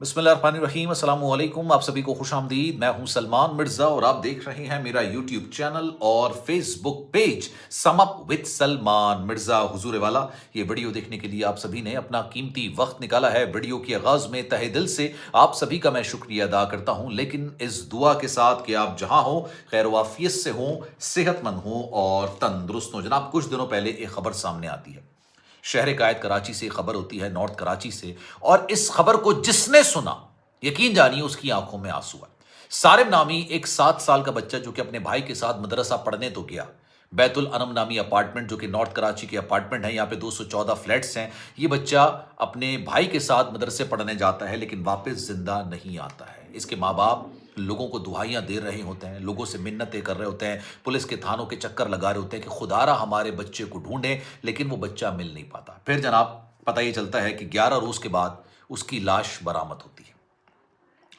बिस्मिल्लाहिर्रहमानिर्रहीम, अस्सलाम वालेकुम। आप सभी को खुश आमदीद। मैं हूं सलमान मिर्जा और आप देख रहे हैं मेरा यूट्यूब चैनल और Facebook page sum up with Salman Mirza हुजूर वाला। ये वीडियो देखने के लिए आप सभी ने अपना कीमती वक्त निकाला है। वीडियो के आगाज में तहे दिल से आप सभी का मैं शुक्रिया अदा करता हूं, लेकिन इस दुआ के साथ कि आप जहां हो खैर वाफियत से हो, सेहतमंद हो और तंदुरुस्त हो। जनाब, कुछ दिनों पहले एक खबर सामने आती है, शहर कायद कराची से खबर होती है, नॉर्थ कराची से, और इस खबर को जिसने सुना यकीन जानिए उसकी आंखों में आंसू है। सारिम नामी एक 7 साल का बच्चा जो कि अपने भाई के साथ मदरसा पढ़ने तो गया, बैतुल अनम नामी अपार्टमेंट जो कि नॉर्थ कराची के अपार्टमेंट है, यहाँ पे 214 फ्लैट्स हैं। ये बच्चा अपने भाई के साथ मदरसे पढ़ने जाता है लेकिन वापस जिंदा नहीं आता है। इसके माँ बाप लोगों को दुहाइयाँ दे रहे होते हैं, लोगों से मिन्नतें कर रहे होते हैं, पुलिस के थानों के चक्कर लगा रहे होते हैं कि खुदारा हमारे बच्चे को ढूंढें, लेकिन वो बच्चा मिल नहीं पाता। फिर जनाब पता ये चलता है कि 11 रोज के बाद उसकी लाश बरामद होती है।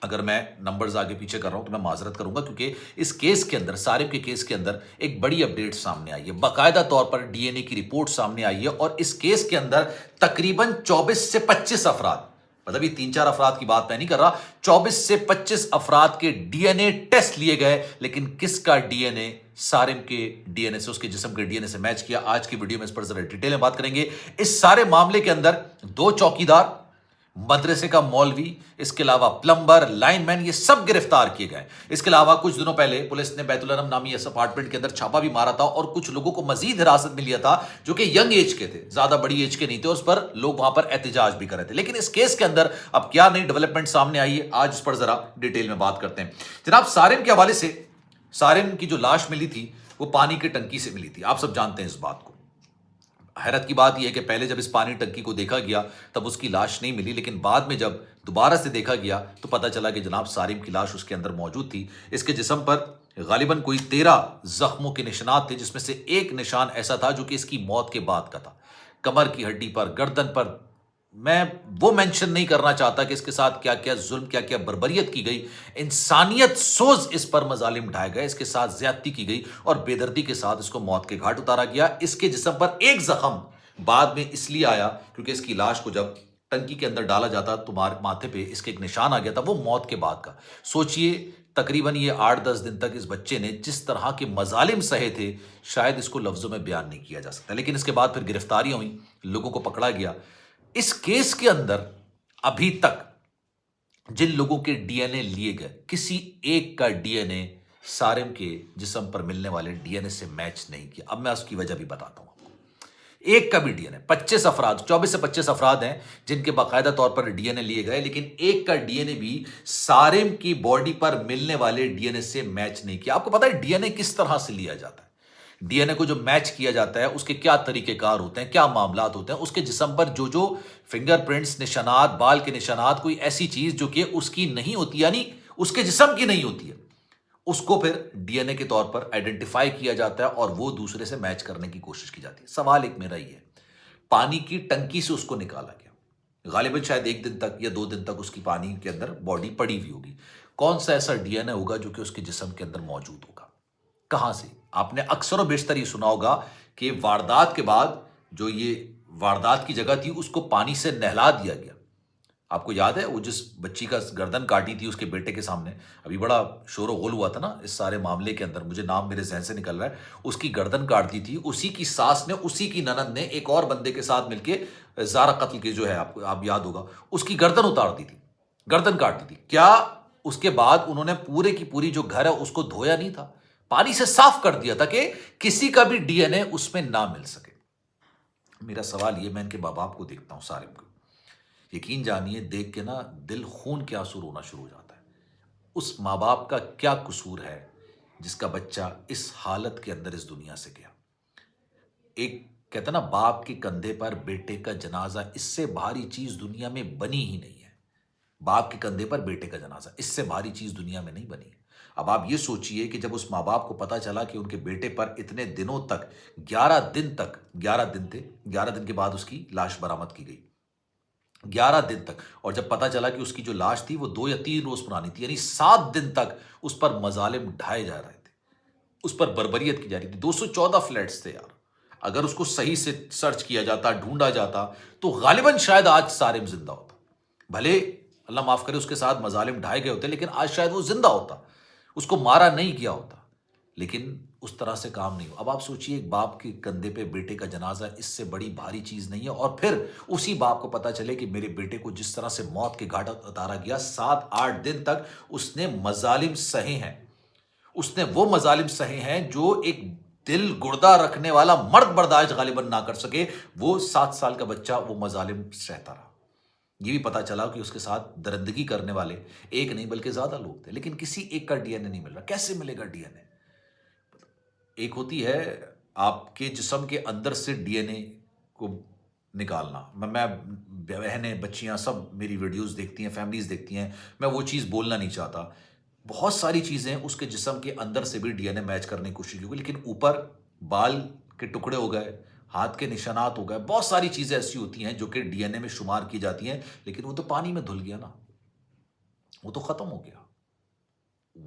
अगर मैं नंबर्स आगे पीछे कर रहा हूं तो मैं माजरत करूंगा, क्योंकि इस केस के अंदर, सारिम के केस के अंदर एक बड़ी अपडेट सामने आई है। बाकायदा तौर पर डीएनए की रिपोर्ट सामने आई है और इस केस के अंदर तकरीबन 24 से 25 अफराद, मतलब ये 3-4 अफराद की बात मैं नहीं कर रहा, 24 से 25 अफराद के डीएनए टेस्ट लिए गए, लेकिन किसका डीएनए सारिम के डीएनए से, उसके जिस्म के डीएनए से मैच किया। आज की वीडियो में इस पर जरा डिटेल में बात करेंगे। इस सारे मामले के अंदर 2 चौकीदार, मदरसे का मौलवी, इसके अलावा प्लम्बर, लाइनमैन, ये सब गिरफ्तार किए गए। इसके अलावा कुछ दिनों पहले पुलिस ने बैतुल अनम नामी इस अपार्टमेंट के अंदर छापा भी मारा था और कुछ लोगों को मजीद हिरासत में लिया था जो कि यंग एज के थे, ज्यादा बड़ी एज के नहीं थे। उस पर लोग वहां पर एहतजाज भी कर रहे थे। लेकिन इस केस के अंदर अब क्या नई डेवलपमेंट सामने आई है, आज इस पर जरा डिटेल में बात करते हैं। जनाब, सारिम के हवाले से, सारिम की जो लाश मिली थी वो पानी की टंकी से मिली थी। आप सब जानते हैं इस बात को। हैरत की बात यह है कि पहले जब इस पानी टंकी को देखा गया तब उसकी लाश नहीं मिली, लेकिन बाद में जब दोबारा से देखा गया तो पता चला कि जनाब सारिम की लाश उसके अंदर मौजूद थी। इसके जिस्म पर गालिबन कोई 13 जख्मों के निशानात थे, जिसमें से एक निशान ऐसा था जो कि इसकी मौत के बाद का था। कमर की हड्डी पर, गर्दन पर। मैं वो मेंशन नहीं करना चाहता कि इसके साथ क्या क्या जुल्म, क्या क्या बर्बरियत की गई, इंसानियत सोज इस पर मजालिम ढाए गए, इसके साथ ज्यादती की गई और बेदर्दी के साथ इसको मौत के घाट उतारा गया। इसके जिस्म पर एक जख्म बाद में इसलिए आया क्योंकि इसकी लाश को जब टंकी के अंदर डाला जाता तो माथे पे इसके एक निशान आ गया था, वो मौत के बाद का। सोचिए, तकरीबन ये 8-10 दिन तक इस बच्चे ने जिस तरह के मजालिम सहे थे, शायद इसको लफ्जों में बयान नहीं किया जा सकता। लेकिन इसके बाद फिर गिरफ्तारियां हुई, लोगों को पकड़ा गया। इस केस के अंदर अभी तक जिन लोगों के डीएनए लिए गए, किसी एक का डीएनए सारिम के जिस्म पर मिलने वाले डीएनए से मैच नहीं किया। अब मैं उसकी वजह भी बताता हूं आपको। एक का भी डीएनए, 25 अफराद, 24 से 25 अफराद हैं जिनके बाकायदा तौर पर डीएनए लिए गए, लेकिन एक का डीएनए भी सारिम की बॉडी पर मिलने वाले डीएनए से मैच नहीं किया। आपको पता है डीएनए किस तरह से लिया जाता है? डीएनए को जो मैच किया जाता है उसके क्या तरीकेकार होते हैं, क्या मामलात होते हैं, उसके जिस्म पर जो जो फिंगरप्रिंट्स, निशानात, बाल के निशानात, कोई ऐसी चीज जो कि उसकी नहीं होती, यानी उसके जिस्म की नहीं होती है, उसको फिर डीएनए के तौर पर आइडेंटिफाई किया जाता है और वो दूसरे से मैच करने की कोशिश की जाती है। सवाल एक मेरा ही है, पानी की टंकी से उसको निकाला गया, गालिबन शायद 1 दिन तक या 2 दिन तक उसकी पानी के अंदर बॉडी पड़ी हुई होगी। कौन सा ऐसा डीएनए होगा जो कि उसके जिस्म के अंदर मौजूद होगा? कहां से? आपने अक्सर और बेशतर ये सुना होगा कि वारदात के बाद जो ये वारदात की जगह थी उसको पानी से नहला दिया गया। आपको याद है वो जिस बच्ची का गर्दन काटी थी उसके बेटे के सामने, अभी बड़ा शोर गोल हुआ था ना इस सारे मामले के अंदर, मुझे नाम मेरे जहन से निकल रहा है। उसकी गर्दन काट दी थी, उसी की सास ने, उसी की ननद ने एक और बंदे के साथ मिलके जारा कत्ल के जो है, आपको आप याद होगा, उसकी गर्दन उतार दी थी, गर्दन काट दी थी। क्या उसके बाद उन्होंने पूरे की पूरी जो घर है उसको धोया नहीं था, पानी से साफ कर दिया था कि किसी का भी डीएनए उसमें ना मिल सके? मेरा सवाल ये, मैं इनके माँ बाप को देखता हूं सारिम को, यकीन जानिए देख के ना दिल खून के आंसू रोना शुरू हो जाता है। उस माँ बाप का क्या कसूर है जिसका बच्चा इस हालत के अंदर इस दुनिया से गया? एक कहता ना, बाप के कंधे पर बेटे का जनाजा, इससे भारी चीज दुनिया में बनी ही नहीं है। बाप के कंधे पर बेटे का जनाजा, इससे भारी चीज दुनिया में नहीं बनी। अब आप ये सोचिए कि जब उस माँ बाप को पता चला कि उनके बेटे पर इतने दिनों तक, 11 दिन तक, 11 दिन थे, 11 दिन के बाद उसकी लाश बरामद की गई, 11 दिन तक, और जब पता चला कि उसकी जो लाश थी वो 2 या 3 रोज पुरानी थी, यानी 7 दिन तक उस पर मजालिम ढाए जा रहे थे, उस पर बर्बरियत की जा रही थी। 214 फ्लैट्स थे यार, अगर उसको सही से सर्च किया जाता, ढूंढा जाता, तो गालिबन शायद आज सारिम जिंदा होता। भले اللہ معاف کرے اس کے ساتھ مظالم ڈھائے گئے ہوتے، لیکن آج شاید وہ زندہ ہوتا، اس کو مارا نہیں گیا ہوتا، لیکن اس طرح سے کام نہیں ہو۔ اب آپ سوچئے ایک باپ کے کندھے پہ بیٹے کا جنازہ، اس سے بڑی بھاری چیز نہیں ہے، اور پھر اسی باپ کو پتا چلے کہ میرے بیٹے کو جس طرح سے موت کے گھاٹ اتارا گیا، 7-8 دن تک اس نے مظالم سہے ہیں، اس نے وہ مظالم سہے ہیں جو ایک دل گردہ رکھنے والا مرد برداشت غالباً نہ کر سکے، وہ 7 سال کا بچہ وہ مظالم سہتا رہا۔ یہ بھی پتا چلا کہ اس کے ساتھ درندگی کرنے والے ایک نہیں بلکہ زیادہ لوگ تھے، لیکن کسی ایک کا ڈی این اے نہیں مل رہا۔ کیسے ملے گا ڈی این اے؟ ایک ہوتی ہے آپ کے جسم کے اندر سے ڈی این اے کو نکالنا، میں بہنیں بچیاں سب میری ویڈیوز دیکھتی ہیں، فیملیز دیکھتی ہیں، میں وہ چیز بولنا نہیں چاہتا، بہت ساری چیزیں اس کے جسم کے اندر سے بھی ڈی این اے میچ کرنے کی کوشش کی ہوئی، لیکن اوپر بال کے ٹکڑے ہو گئے، ہاتھ کے نشانات ہو گئے، بہت ساری چیزیں ایسی ہوتی ہیں جو کہ ڈی این اے میں شمار کی جاتی ہیں، لیکن وہ تو پانی میں دھل گیا نا، وہ تو ختم ہو گیا،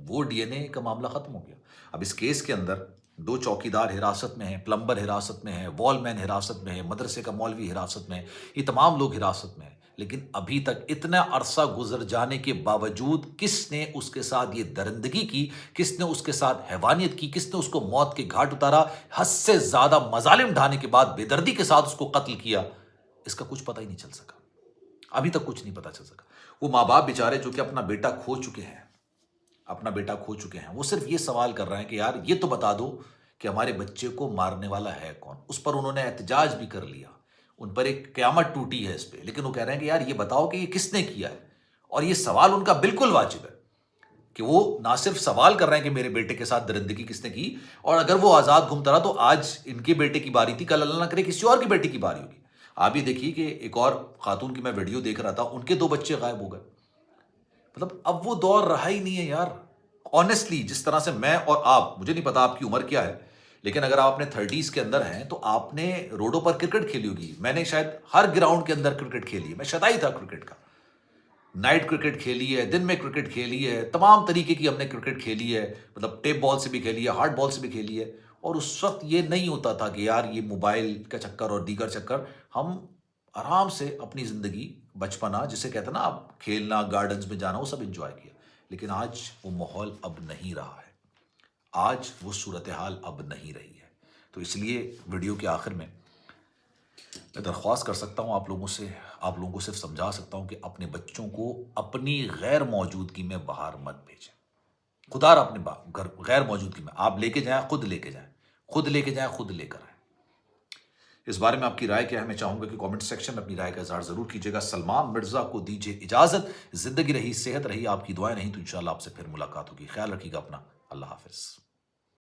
وہ ڈی این اے کا معاملہ ختم ہو گیا۔ اب اس کیس کے اندر 2 چوکیدار حراست میں ہیں، پلمبر حراست میں ہے، وال مین حراست میں ہے، مدرسے کا مولوی حراست میں ہے، یہ تمام لوگ حراست میں ہیں، لیکن ابھی تک اتنا عرصہ گزر جانے کے باوجود کس نے اس کے ساتھ یہ درندگی کی، کس نے اس کے ساتھ حیوانیت کی، کس نے اس کو موت کے گھاٹ اتارا، حد سے زیادہ مظالم ڈھانے کے بعد بے دردی کے ساتھ اس کو قتل کیا، اس کا کچھ پتہ ہی نہیں چل سکا، ابھی تک کچھ نہیں پتہ چل سکا۔ وہ ماں باپ بیچارے جو کہ اپنا بیٹا کھو چکے ہیں، وہ صرف یہ سوال کر رہے ہیں کہ یار یہ تو بتا دو کہ ہمارے بچے کو مارنے والا ہے کون۔ اس پر انہوں نے احتجاج بھی کر لیا، ان پر ایک قیامت ٹوٹی ہے اس پہ، لیکن وہ کہہ رہے ہیں کہ یار یہ بتاؤ کہ یہ کس نے کیا ہے، اور یہ سوال ان کا بالکل واجب ہے کہ وہ نہ صرف سوال کر رہے ہیں کہ میرے بیٹے کے ساتھ درندگی کس نے کی، اور اگر وہ آزاد گھومتا رہا تو آج ان کے بیٹے کی باری تھی، کل اللہ نہ کرے کسی اور کی بیٹی کی باری ہوگی۔ آپ یہ دیکھیے کہ ایک اور خاتون کی میں ویڈیو دیکھ رہا تھا، ان کے 2 بچے غائب ہو گئے، مطلب اب وہ دور رہا ہی نہیں ہے یار۔ آنیسٹلی جس طرح سے میں اور آپ، مجھے نہیں پتا آپ کی عمر کیا ہے، لیکن اگر آپ اپنے 30s کے اندر ہیں تو آپ نے روڈوں پر کرکٹ کھیلی ہوگی، میں نے شاید ہر گراؤنڈ کے اندر کرکٹ کھیلی ہے، میں شدائی تھا کرکٹ کا، نائٹ کرکٹ کھیلی ہے، دن میں کرکٹ کھیلی ہے، تمام طریقے کی ہم نے کرکٹ کھیلی ہے، مطلب ٹیپ بال سے بھی کھیلی ہے، ہارڈ بال سے بھی کھیلی ہے، اور اس وقت یہ نہیں ہوتا تھا کہ یار یہ موبائل کا چکر اور دیگر چکر، ہم آرام سے اپنی زندگی بچپنا جسے کہتے ہیں نا آپ کھیلنا، گارڈنز میں جانا، وہ سب انجوائے کیا، لیکن آج وہ ماحول اب نہیں رہا ہے، آج وہ صورتحال اب نہیں رہی ہے۔ تو اس لیے ویڈیو کے آخر میں درخواست کر سکتا ہوں آپ لوگوں سے، آپ لوگوں کو صرف سمجھا سکتا ہوں کہ اپنے بچوں کو اپنی غیر موجودگی میں باہر مت بھیجیں، خدا را اپنے گھر غیر موجودگی میں آپ لے کے جائیں، خود لے کے جائیں، خود لے کے جائیں، خود لے کر آئیں۔ اس بارے میں آپ کی رائے کیا ہے؟ میں چاہوں گا کہ کامنٹ سیکشن میں اپنی رائے کا اظہار ضرور کیجیے گا۔ سلمان مرزا کو دیجیے اجازت، زندگی رہی، صحت رہی، آپ کی دعائیں نہیں تو انشاءاللہ آپ سے پھر ملاقات ہوگی۔ خیال رکھیے گا اپنا، اللہ حافظ۔